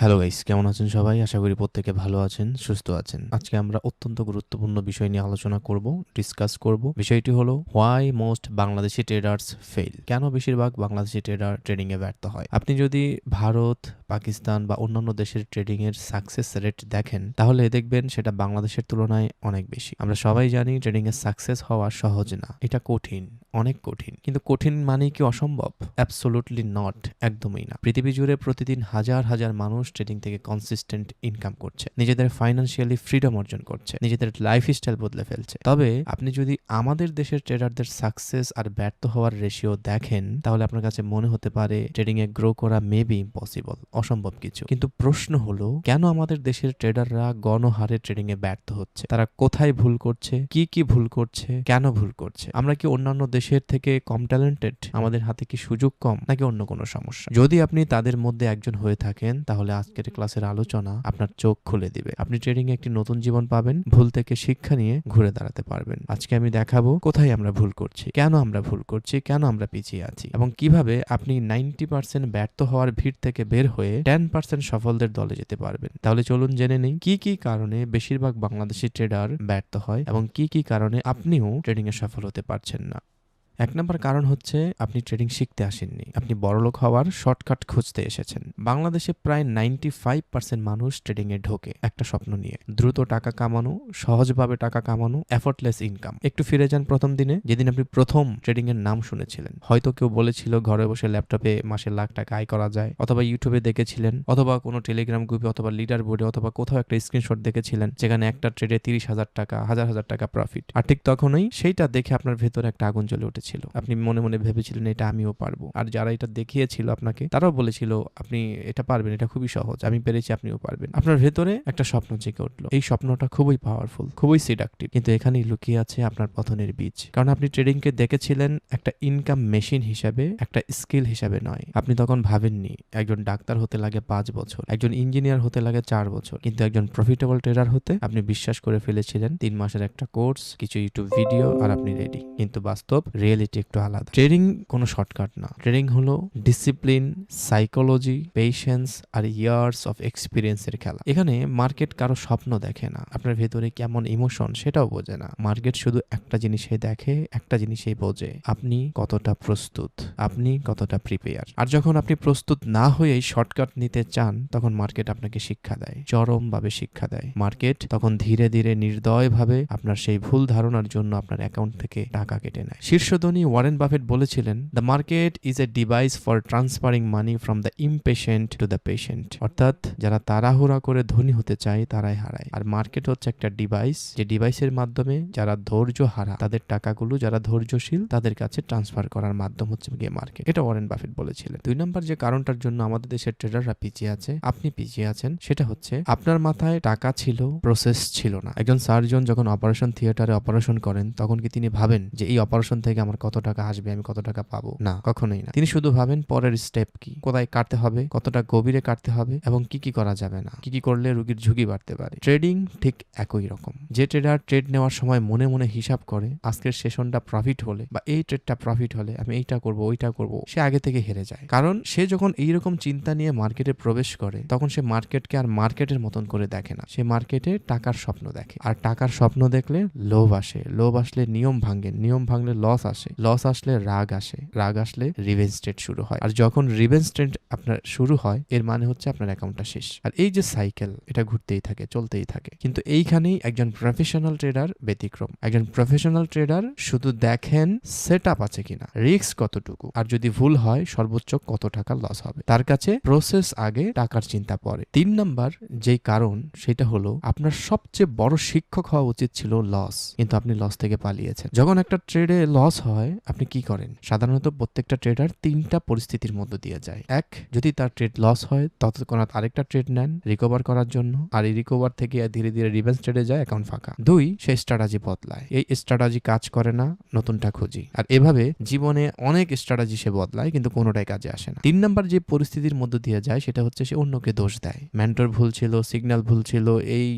Hello guys, কেমন আছেন সবাই? আশা করি প্রত্যেকে ভালো আছেন, সুস্থ আছেন। আজকে আমরা অত্যন্ত গুরুত্বপূর্ণ বিষয় নিয়ে আলোচনা করব, ডিসকাস করব। বিষয়টি হলো why most Bangladeshi traders fail. কেন বেশিরভাগ বাংলাদেশি ট্রেডার ট্রেডিং এ ব্যর্থ হয়? আপনি যদি ভারত, পাকিস্তান বা অন্যান্য দেশের ট্রেডিং এর সাকসেস রেট দেখেন, তাহলে দেখবেন সেটা বাংলাদেশের তুলনায় অনেক বেশি। আমরা সবাই জানি ট্রেডিং এ সাকসেস হওয়া সহজ না, এটা কঠিন, অনেক কঠিন। কিন্তু কঠিন মানেই কি অসম্ভব? অ্যাবসোলুটলি নট, একদমই না। পৃথিবী জুড়ে প্রতিদিন হাজার হাজার মানুষ ট্রেডিং থেকে কনসিস্টেন্ট ইনকাম করছে, নিজেদের ফাইন্যান্সিয়ালি ফ্রিডম অর্জন করছে, নিজেদের লাইফস্টাইল বদলে ফেলছে। তবে আপনি যদি আমাদের দেশের ট্রেডারদের সাকসেস আর ব্যর্থ হওয়ার রেশিও দেখেন, তাহলে আপনার কাছে মনে হতে পারে ট্রেডিং এ গ্রো করা মেবি ইম্পসিবল, অসম্ভব কিছু। কিন্তু প্রশ্ন হলো, কেন আমাদের দেশের ট্রেডাররা গণহারে ট্রেডিং এ ব্যর্থ হচ্ছে? তারা কোথায় ভুল করছে, কি ভুল করছে, কেন ভুল করছে? আমরা কি অন্যান্য দেশের থেকে কম ট্যালেন্টেড? আমাদের হাতে কি সুযোগ কম, নাকি অন্য কোনো সমস্যা? যদি আপনি তাদের মধ্যে একজন হয়ে থাকেন, তাহলে আজকের ক্লাসের আলোচনা আপনার চোখ খুলে দিবে। আপনি ট্রেডিং এ একটি নতুন জীবন পাবেন, ভুল থেকে শিক্ষা নিয়ে ঘুরে দাঁড়াতে পারবেন। আজকে আমি দেখাবো কোথায় আমরা ভুল করছি, কেন আমরা ভুল করছি, কেন আমরা পিছিয়ে আছি, এবং কিভাবে আপনি 90% ব্যর্থ হওয়ার ভিড় থেকে বের হয়ে 10% সফলদের দলে যেতে পারবেন। তাহলে চলুন জেনে নেই কি কারণে বেশিরভাগ বাংলাদেশি ট্রেডার ব্যর্থ হয় এবং কি কারণে আপনিও ট্রেডিং এ সফল হতে পারছেন না। এক নম্বর কারণ হচ্ছে, আপনি ট্রেডিং শিখতে আসেননি, আপনি বড়লোক হওয়ার শর্টকাট খুঁজতে এসেছেন। বাংলাদেশে প্রায় 95% মানুষ ট্রেডিং এ ঢোকে একটা স্বপ্ন নিয়ে, দ্রুত টাকা কামানো, সহজভাবে টাকা কামানো, এফর্টলেস ইনকাম। একটু ফিরে যান প্রথম দিনে, যেদিন আপনি প্রথম ট্রেডিং এর নাম শুনেছিলেন। হয়তো কেউ বলেছিল ঘরে বসে ল্যাপটপে মাসে লাখ টাকা আয় করা যায়, অথবা ইউটিউবে দেখেছিলেন, অথবা কোনো টেলিগ্রাম গ্রুপে, অথবা লিডার বোর্ডে, অথবা কোথাও একটা স্ক্রিনশট দেখেছিলেন যেখানে একটা ট্রেডে 30,000 টাকা, হাজার হাজার টাকা প্রফিট। আর ঠিক তখনই সেইটা দেখে আপনার ভেতরে একটা আগুন জ্বলে উঠেছিল। আপনি মনে মনে ভেবেছিলেন এটা আমিও পারবো। আর যারা এটা দেখিয়েছিল আপনাকে, তারাও বলেছিল আপনি এটা পারবেন, এটা খুবই সহজ, আমি পেরেছি, আপনিও পারবেন। আপনার ভেতরে একটা স্বপ্ন জেগে উঠলো। এই স্বপ্নটা খুবই পাওয়ারফুল, খুবই সিডাকটিভ, কিন্তু এখানেই লুকিয়ে আছে আপনার পতনের বীজ। কারণ আপনি ট্রেডিং কে দেখেছিলেন একটা ইনকাম মেশিন হিসাবে, একটা স্কিল হিসাবে নয়। আপনি তখন ভাবেননি একজন ডাক্তার হতে লাগে 5 বছর, একজন ইঞ্জিনিয়ার হতে লাগে 4 বছর, কিন্তু একজন প্রফিটেবল ট্রেডার হতে আপনি বিশ্বাস করে ফেলেছিলেন 3 মাসের একটা কোর্স, কিছু ইউটিউব ভিডিও, আর আপনি রেডি। কিন্তু বাস্তব রিয়েলিটি একটু আলাদা। ট্রেডিং কোনো শর্টকাট না। ট্রেডিং হলো ডিসিপ্লিন, সাইকোলজি, পেশেন্স আর ইয়ার্স অফ এক্সপিরিয়েন্সের খেলা। এখানে মার্কেট কারো স্বপ্ন দেখে না, আপনার ভেতরে কেমন ইমোশন সেটাও বোঝে না। মার্কেট শুধু একটা জিনিসই দেখে, একটা জিনিসই বোঝে, আপনি কতটা প্রস্তুত, আপনি কতটা প্রিপেয়ার। আর যখন আপনি প্রস্তুত না হয়েই শর্টকাট নিতে চান, তখন মার্কেট আপনাকে শিক্ষা দেয়, চরমভাবে শিক্ষা দেয়। মার্কেট তখন ধীরে ধীরে নির্দয়ভাবে আপনার সেই ভুল ধারণার জন্য আপনার অ্যাকাউন্ট থেকে টাকা কেটে নেয়। শীর্ষধনী ওয়ারেন বাফেট বলেছিলেন, the market is a device for transferring money from the impatient to the patient. অর্থাৎ যারা তাড়াহুড়া করে ধনী হতে চায় তারাই হারায়, আর মার্কেট হচ্ছে একটা ডিভাইস, যে ডিভাইসের মাধ্যমে যারা ধৈর্য হারা তাদের টাকাগুলো যারা ধৈর্যশীল তাদের কাছে ট্রান্সফার করার মাধ্যম হচ্ছে গিয়ে মার্কেট। এটা ওয়ারেন বাফেট বলেছিলেন। 2 নম্বর যে কারণটার জন্য আমাদের দেশের ট্রেডাররা পিছিয়ে আছে, আপনি পিছিয়ে আছেন, সেটা হচ্ছে আপনার মাথায় টাকা ছিল, প্রসেস ছিল না। একজন সার্জন যখন অপারেশন থিয়েটারে অপারেশন করেন, তখন কি তিনি ভাবেন যে এই অপারেশন থেকে আমার কত টাকা আসবে, আমি কত টাকা পাবো? না, কখনোই না। তিনি শুধু ভাবেন পরের স্টেপ কি, কোথায় কাটতে হবে, কতটা গভীরে কাটতে হবে, এবং কি করা যাবে না, কি করলে রোগীর ঝুঁকি বাড়তে পারে। ট্রেডিং ঠিক একই রকম। যে ট্রেডার ট্রেড নেওয়ার সময় মনে মনে হিসাব করে আজকের সেশনটা প্রফিট হলে বা এই ট্রেডটা প্রফিট হলে আমি এইটা করব, ওইটা করব, সে আগে থেকে হেরে যায়। কারণ সে যখন এইরকম চিন্তা নিয়ে মার্কেটে প্রবেশ করে, তখন সে মার্কেটকে আর মার্কেটের মতন করে দেখে না, সে মার্কেটে টাকার স্বপ্ন দেখে। আর টাকার স্বপ্ন দেখলে লোভ আসে, লোভ আসলে নিয়ম ভাঙে, নিয়ম ভাঙলে লস আসে, লস আসলে রাগ আসে, রাগ আসলে রিভেঞ্জ ট্রেড শুরু হয়। আর যখন রিভেঞ্জ ট্রেড আপনার শুরু হয়, এর মানে হচ্ছে আপনার অ্যাকাউন্টটা শেষ। আর এই যে সাইকেল, এটা ঘুরতেই থাকে, চলতেই থাকে। কিন্তু এইখানেই একজন প্রফেশনাল ট্রেডার ব্যতিক্রম। একজন প্রফেশনাল ট্রেডার শুধু দেখেন সেট আপ আছে কিনা, রিস্ক কতটুকু, আর যদি ভুল হয় সর্বোচ্চ কত টাকা লস হবে। তার কাছে প্রসেস আগে, টাকার চিন্তা পরে। 3 নাম্বার যেই কারণ, সেটা হলো আপনার সবচেয়ে বড় শিক্ষক হওয়া উচিত ছিল লস, কিন্তু আপনি লস থেকে পালিয়েছেন। যখন একটা ট্রেডে লস হয়, আপনি কি করেন? সাধারণত প্রত্যেকটা ট্রেডার 3টা পরিস্থিতির মধ্য দিয়ে যায়। এক, যদি তার ট্রেড লস হয় তৎক্ষণাৎ আরেকটা ট্রেড নেন রিকভার করার জন্য, আর এই রিকভার থেকে ধীরে ধীরে রিভেঞ্জ ট্রেডে যায়, অ্যাকাউন্ট ফাঁকা। 2, সে স্ট্র্যাটেজি বদলায়, এই স্ট্র্যাটেজি কাজ করে না, নতুনটা খুঁজি। আর এভাবে জীবনে অনেক স্ট্র্যাটেজি সে বদলায়, কিন্তু কোনোটাই কাজে আসে না। 3 নাম্বার যে পরিস্থিতির মধ্য দিয়ে যায়, সেটা হচ্ছে সে অন্যকে দোষ দেয়। মেন্টর ভুল ছিল, সিগন্যাল ভুল ছিল, এই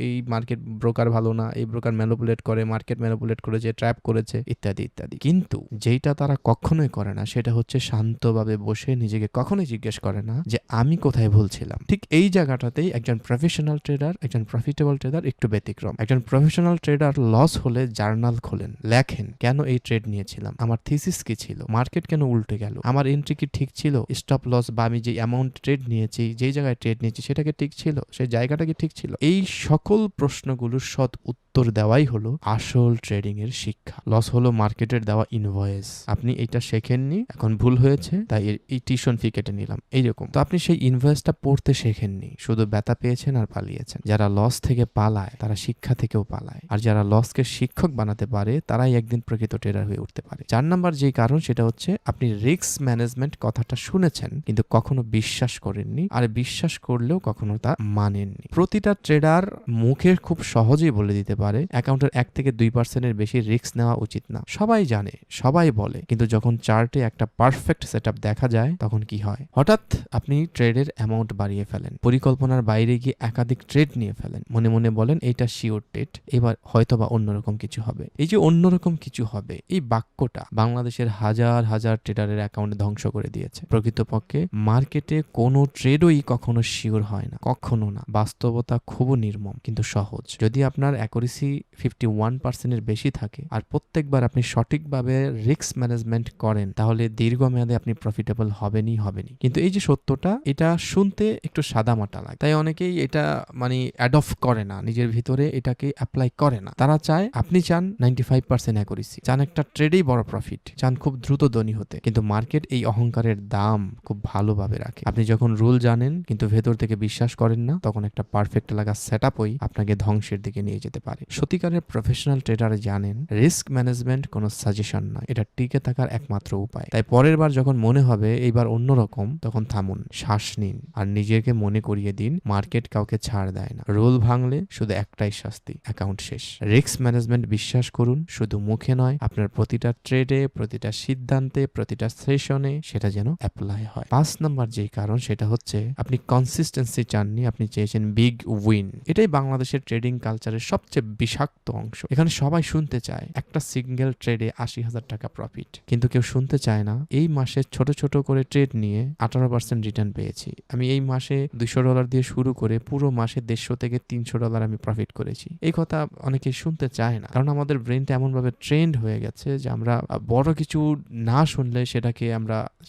এই মার্কেট ব্রোকার ভালো না, এই ব্রোকার ম্যানিপুলেট করে, মার্কেট ম্যানিপুলেট করেছে, ট্র্যাপ করেছে, ইত্যাদি ইত্যাদি। ইত্যাদি। কিন্তু যেটা তারা কখনোই করে না সেটা হচ্ছে শান্তভাবে বসে নিজেকে কখনোই জিজ্ঞেস করে না যে আমি কোথায় ভুলছিলাম। ঠিক এই জায়গাটাতেই একজন প্রফেশনাল ট্রেডার, একজন প্রফিটেবল ট্রেডার একটু ব্যতিক্রম। একজন প্রফেশনাল ট্রেডার লস হলে জার্নাল খোলেন, লেখেন কেন এই ট্রেড নিয়েছিলাম, আমার থিসিস কি ছিল, মার্কেট কেন উল্টে গেল, আমার এন্ট্রি কি ঠিক ছিল, স্টপ লস বা আমি যে অ্যামাউন্ট ট্রেড নিয়েছি, যেই জায়গায় ট্রেড নিয়েছি সেটা কি ঠিক ছিল, সেই জায়গাটা কি ঠিক ছিল। এই সকল প্রশ্নগুলোর সৎ উত্তর দেওয়াই হলো আসল ট্রেডিং এর শিক্ষা। লস হলো মার্কেটের দেওয়া ইনভয়েস, আপনি এটা শেখেননি, এখন ভুল হয়েছে তাই এই টিউশন ফি কেটে নিলাম, এইরকম। তো আপনি সেই ইনভয়েসটা পড়তে শেখেননি, শুধু ব্যথা পেয়েছেন আর পালিয়েছেন। যারা লস থেকে পালায় তারা শিক্ষা থেকেও পালায়, আর যারা লসকে শিক্ষক বানাতে পারে তারাই একদিন প্রকৃত ট্রেডার হয়ে উঠতে পারে। 4 নাম্বার যে কারণ সেটা হচ্ছে আপনি রিস্ক ম্যানেজমেন্ট কথাটা শুনেছেন কিন্তু কখনো বিশ্বাস করেননি, আর বিশ্বাস করলেও কখনো তা মানেননি। প্রতিটা ট্রেডার মুখে খুব সহজেই বলে দিতে পারে অ্যাকাউন্টের 1 থেকে 2% বেশি রিস্ক নেওয়া উচিত না, সবাই জানে, সবাই বলে, কিন্তু যখন চার্টে একটা পারফেক্ট সেটআপ দেখা যায় তখন কি হয়, হঠাৎ আপনি ট্রেডের অ্যামাউন্ট বাড়িয়ে ফেলেন, পরিকল্পনার বাইরে গিয়ে একাধিক ট্রেড নিয়ে ফেলেন, মনে মনে বলেন এইটা শিওর ট্রেড, এবার হয়তোবা অন্যরকম কিছু হবে। এই যে অন্যরকম কিছু হবে, এই বাক্যটা বাংলাদেশের হাজার হাজার ট্রেডারের অ্যাকাউন্ট ধ্বংস করে দিয়েছে। প্রকৃতপক্ষে মার্কেটে কোনো ট্রেডই কখনো শিওর হয় না, কখনো না। বাস্তবতা খুব নির্মম কিন্তু সহজ। যদি আপনার অ্যাকুরেসি 51% বেশি থাকে আর প্রত্যেকবার আপনি সঠিকভাবে রিস্ক ম্যানেজমেন্ট করেন তাহলে দীর্ঘমেয়াদে আপনি প্রফিটেবল হবেনই। কিন্তু এই যে সত্যটা, এটা শুনতে একটু সাদামাটা লাগে, তাই অনেকেই এটা মানে অ্যাডপ্ট করে না, নিজের ভিতরে এটাকে অ্যাপ্লাই করে না। তারা চায়, আপনি চান 95% অ্যাকুরেসি, চান একটা ট্রেডেই বড় প্রফিট, চান খুব দ্রুত ধনী হতে, কিন্তু মার্কেট এই অহংকারের দাম খুব ভালোভাবে রাখে। আপনি যখন রুল জানেন কিন্তু ভেতর থেকে বিশ্বাস করেন না, তখন একটা পারফেক্ট লাগা সেটআপই আপনাকে ধ্বংসের দিকে নিয়ে যেতে পারে। সত্যিকারের প্রফেশনাল ট্রেডার জানেন রিস্ক ম্যানেজমেন্ট কোনো সাজেশন নয়, এটা টিকে থাকার একমাত্র উপায়। তাই পরের বার যখন মনে হবে এইবার অন্যরকম, তখন থামুন, শ্বাস নিন আর নিজেকে মনে করিয়ে দিন মার্কেট কাউকে ছাড় দেয় না। রুল ভাঙলে শুধু একটাই শাস্তি, অ্যাকাউন্ট শেষ। রিস্ক ম্যানেজমেন্ট বিশ্বাস করুন, শুধু মুখে নয়, আপনার প্রতিটা ট্রেডে, প্রতিটা সিদ্ধান্তে, প্রতিটা সেশনে সেটা যেন অ্যাপ্লাই হয়। 5 নাম্বার যে কারণ সেটা হচ্ছে আপনি কনসিস্টেন্সি চাননি, আপনি চেয়েছেন বিগ উইন। এটাই বাংলাদেশের ট্রেডিং কালচারের সবচেয়ে বিষাক্ত অংশ। এখানে সবাই শুনতে চায় একটা সিঙ্গেল ট্রেডে 80,000 টাকা প্রফিট, কিন্তু কেউ শুনতে চায় না এই মাসে ছোট ছোট করে ট্রেড নিয়ে 18% রিটার্ন পেয়েছি, আমি এই মাসে $200 দিয়ে শুরু করে পুরো মাসে $150 থেকে $300 আমি প্রফিট করেছি। এই কথা অনেকে শুনতে চায় না, কারণ আমাদের ব্রেনটা এমন ভাবে ট্রেন্ড হয়ে গেছে যে আমরা বড় কিছু না শুনলে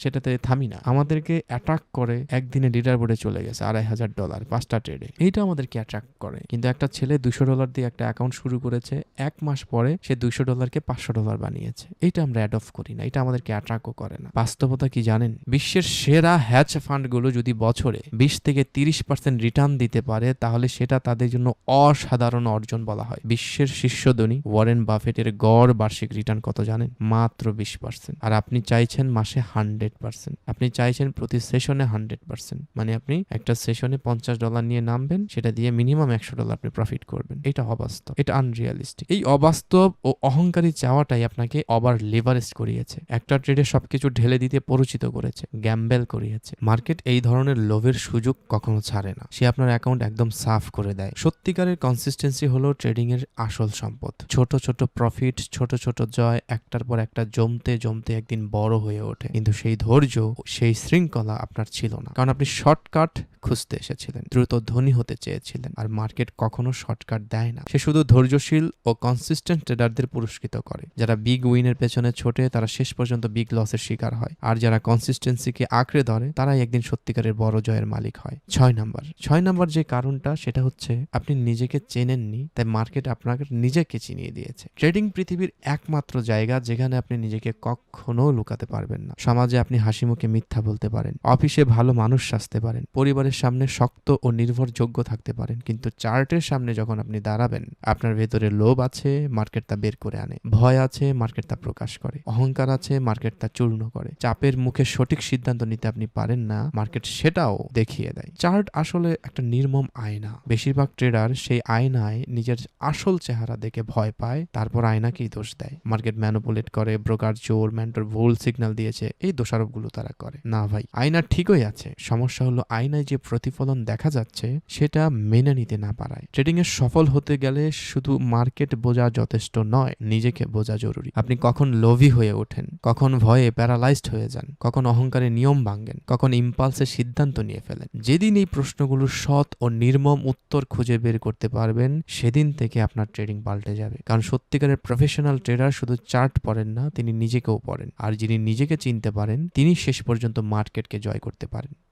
সেটাতে থামি না। আমাদেরকে অ্যাট্রাক্ট করে একদিনে লিডার বোর্ডে চলে গেছে $2,500 5টা ট্রেডে, এইটা আমাদেরকে অ্যাট্রাক্ট করে। কিন্তু একটা ছেলে $200 দিয়ে একটা অ্যাকাউন্ট শুরু করেছে, 1 মাস পরে সে $200কে $500 বানিয়েছে। এইটা আমরা অ্যাডপ্ট করি না, এটা আমাদেরকে অ্যাট্রাক্টও করে না। বাস্তবতা কি জানেন, বিশ্বের সেরা হ্যাজ ফান্ডগুলো যদি বছরে 20 থেকে 30% রিটার্ন দিতে পারে তাহলে সেটা তাদের জন্য অসাধারণ অর্জন বলা হয়। বিশ্বের শীর্ষধনী ওয়ারেন বাফেটের গড় বার্ষিক রিটার্ন কত জানেন? মাত্র 20%। আর আপনি চাইছেন মাসে 100%, আপনি চাইছেন প্রতি সেশনে 100%, মানে আপনি একটা সেশনে $50 নিয়ে নামবেন, সেটা দিয়ে মিনিমাম $100 আপনি প্রফিট করবেন। এটা অবাস্তব, এটা আনরিয়ালিস্টিক। এই অবাস্তব ও অহংকারী চাওয়াটাই আপনাকে ওভার লেভারেজ করিয়েছে, একটা ট্রেডে সবকিছু ঢেলে দিতে পরিচিত করেছে, গ্যাম্বেল করিয়েছে। মার্কেট এই ধরনের লোভের সুযোগ কখনো ছাড়ে না, সে আপনার অ্যাকাউন্ট একদম সাফ করে দেয়। সত্যিকারের কনসিস্টেন্সি হলো ট্রেডিং এর আসল সম্পদ। ছোট ছোট প্রফিট, ছোট ছোট জয় একটার পর একটা জমতে জমতে একদিন বড় হয়ে ওঠে, কিন্তু সেই ধৈর্য, সেই শৃঙ্খলা আপনার ছিল না, কারণ আপনি শর্টকাট খুঁজতে এসেছিলেন, দ্রুত ধনী হতে চেয়েছিলেন। আর মার্কেট কখনো শর্টকাট দেয় না, সে শুধু ধৈর্যশীল ও কনসিস্টেন্ট ট্রেডারদের পুরস্কৃত করে। যারা বিগ উইনের পেছনে ছোটে তারা শেষ পর্যন্ত বিগ লসের শিকার হয়, আর যারা কনসিস্টেন্সিকে আঁকড়ে ধরে তারাই একদিন সত্যিকারের বড় জয়ের মালিক হয়। 6 নাম্বার যে কারণটা সেটা হচ্ছে আপনি নিজেকে চেনেননি, তাই মার্কেট আপনাকে নিজেকে চিনিয়ে দিয়েছে। ট্রেডিং পৃথিবীর একমাত্র জায়গা যেখানে আপনি নিজেকে কখনো লুকাতে পারবেন না। সমাজে আপনি হাসি মুখে মিথ্যা বলতে পারেন, অফিসে ভালো মানুষ সাজতে পারেন, পরিবারের সামনে শক্ত ও নির্ভরযোগ্য থাকতে পারেন, কিন্তু চার্টের সামনে যখন আপনি দাঁড়াবেন আপনার ভেতরে লোভ আছে, মার্কেট তা বের করে আনে, ভয় আছে, মার্কেট তা প্রকাশ করে, অহংকার আছে, মার্কেট তা চূর্ণ করে, চাপের মুখে সঠিক সিদ্ধান্ত নিতে আপনি পারেন না, মার্কেট সেটাও দেখিয়ে দেয়। চার্ট আসলে একটা নির্মম আয়না। বেশিরভাগ ট্রেডার সেই আয়নায় নিজের আসল চেহারা দেখে ভয় পায়, তারপর আয়নাকেই দোষ দেয়। মার্কেট ম্যানিপুলেট করে, ব্রোকার চোর, মেন্টর ভুল সিগন্যাল দিয়েছে, এই দোষারোপগুলো তারা করে। না ভাই, আয়না ঠিকই আছে, সমস্যা হলো আয়নায় যে প্রতিফলন দেখা যাচ্ছে সেটা মেনে নিতে না পারায়। ট্রেডিং এ সফল হতে গেলে শুধু মার্কেট বোঝা যথেষ্ট নয়, নিজেকে বোঝা জরুরি। আপনি কখন লোভী হয়ে ওঠেন, কখন ভয়ে প্যারালাইজড হয়ে যান, কখন অহংকারে নিয়ম ভাঙেন, কখন ইম্পালসে সিদ্ধান্ত নিয়ে ফেলেন। যেদিন এই প্রশ্নগুলোর সৎ ও নির্মম উত্তর খুঁজে বের করতে পারবেন, সেদিন থেকে আপনার ট্রেডিং পাল্টে যাবে। কারণ সত্যিকারের প্রফেশনাল ট্রেডার শুধু চার্ট পড়েন না, তিনি নিজেকেও পড়েন। আর যিনি নিজেকে চিনতে পারেন, তিনি শেষ পর্যন্ত মার্কেটকে জয় করতে পারেন।